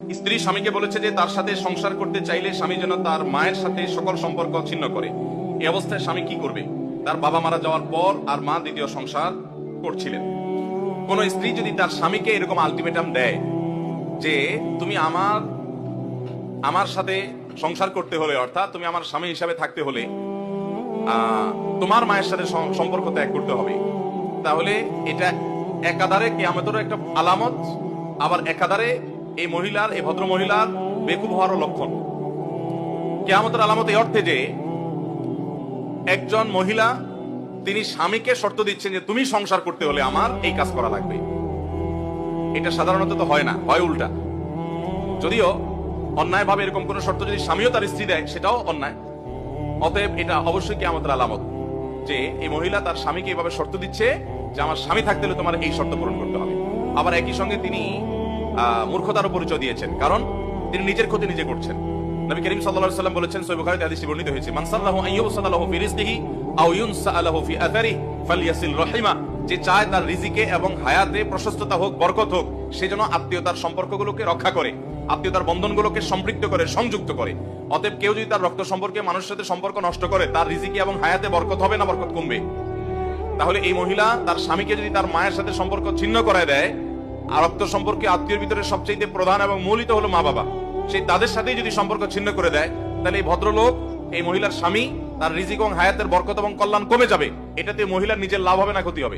স্ত্রী স্বামীকে বলেছে যে তার সাথে সংসার করতে চাইলে স্বামী যেন তার মায়ের সাথে সকল সম্পর্ক ছিন্ন করে। এই অবস্থায় স্বামী কি করবে? তার বাবা মারা যাওয়ার পর আর মা দ্বিতীয় সংসার করছিলেন। কোন স্ত্রী যদি তার স্বামীকে এরকম আলটিমেটাম দেয় যে তুমি আমার সাথে সংসার করতে হলে, অর্থাৎ তুমি আমার স্বামী হিসাবে থাকতে হলে তোমার মায়ের সাথে সম্পর্ক ত্যাগ করতে হবে, তাহলে এটা একাধারে কিয়ামতের একটা আলামত, আবার একাধারে এই ভদ্র মহিলার বেকুব হওয়ারও লক্ষণ। কিয়ামতের আলামত এই অর্থে যে একজন মহিলা তিনি স্বামীকে শর্ত দিচ্ছেন যে তুমি সংসার করতে হলে আমার এই কাজ করা লাগবে। এটা সাধারণত তো হয় না, হয় উল্টা। যদিও অন্যায় ভাবে এরকম কোন শর্ত যদি স্বামীও তার স্ত্রী দেয় সেটাও অন্যায়। অতএব এটা অবশ্যই কিয়ামতের আলামত যে এই মহিলা তার স্বামীকে এইভাবে শর্ত দিচ্ছে যে আমার স্বামী থাকতে হলে তোমার এই শর্ত পূরণ করতে হবে। আবার একই সঙ্গে তিনি মূর্খতারও পরিচয় দিয়েছেন, কারণ তিনি নিজের ক্ষতি নিজে করছেন। নবী করিম সাল্লাল্লাহু আলাইহি ওয়াসাল্লাম বলেছেন, সহিহ বুখারীতে হাদিসটি বর্ণিত হয়েছে, মান সাল্লাহু আন ইউসালা লাহু ফি রিজকিহি আও ইউনসা লাহু ফি আথারিহি ফালইয়াসিল রাহিমা। যে চায় তার রিজিকে এবং হায়াতে প্রশস্ততা হোক, বরকত হোক, সে যেন আত্মীয়তার সম্পর্কগুলোকে রক্ষা করে, আত্মীয়তার বন্ধনগুলোকে সম্পৃক্ত করে, সংযুক্ত করে। অতএব কেউ যদি তার রক্ত সম্পর্কে মানুষের সাথে সম্পর্ক নষ্ট করে, তার রিজিকে এবং হায়াতে বরকত হবে না, বরকত কমবে। তাহলে এই মহিলা তার স্বামীকে যদি তার মায়ের সাথে সম্পর্ক ছিন্ন করে দেয়, আর রক্ত সম্পর্কে আত্মীয়ের ভিতরে সবচেয়ে প্রধান এবং মূলিত হলো মা বাবা, সেই তাদের সাথেই যদি সম্পর্ক ছিন্ন করে দেয়, তাহলে এই ভদ্রলোক, এই মহিলার স্বামী, তার রিজিক এবং হায়াতের বরকত এবং কল্যাণ কমে যাবে। এটাতে মহিলার নিজের লাভ হবে না ক্ষতি হবে?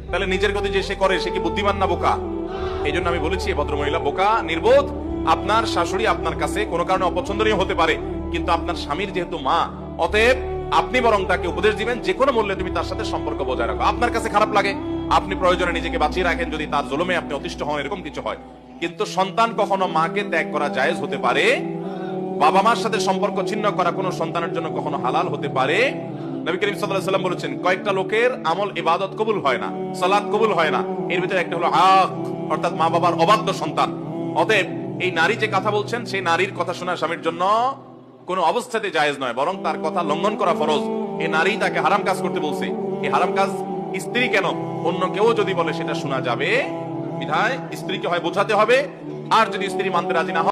তাহলে নিজের গতি যে সে করে, সে কি বুদ্ধিমান না বোকা? এই জন্য আমি বলেছি ভদ্র মহিলা বোকা, নির্বোধ। আপনার শাশুড়ি আপনার কাছে কোনো কারণে অপছন্দনীয় হতে পারে, কিন্তু আপনার স্বামীর যেহেতু মা, অতএব আপনি বরং তাকে উপদেশ দিবেন যে কোনো মূল্যে তুমি তার সাথে সম্পর্ক বজায় রাখো। আপনার কাছে খারাপ লাগে, আপনি প্রয়োজনে নিজেকে বাঁচিয়ে রাখেন যদি তার জুলুমে আপনি অতিষ্ঠ হন, এরকম কিছু হয়। কিন্তু সন্তান কখনো মাকে ত্যাগ করা জায়েজ হতে পারে, বাবা মার সাথে সম্পর্ক ছিন্ন করা কোনো সন্তানের জন্য কখনো হালাল হতে পারে। নবী করিম সাল্লাল্লাহু আলাইহি ওয়াসাল্লাম বলেছেন, কয়েকটা লোকের আমল ইবাদত কবুল হয় না, সালাত কবুল হয় না, এর ভিতরে একটা হলো হক, অর্থাৎ মা বাবার অবাধ্য সন্তান। অতএব এই নারী যে কথা বলছেন, সেই নারীর কথা শোনা স্বামীর জন্য কোনো অবস্থাতে জায়েজ নয়, বরং তার কথা লঙ্ঘন করা ফরজ। এই নারী তাকে হারাম কাজ করতে বলছে, এই হারাম কাজ স্ত্রী কেন, অন্য কেউ যদি বলে সেটা শোনা যাবে। বিধায় স্ত্রীকে হয় বোঝাতে হবে, আর যদি স্ত্রী মানতে রাজি না হয়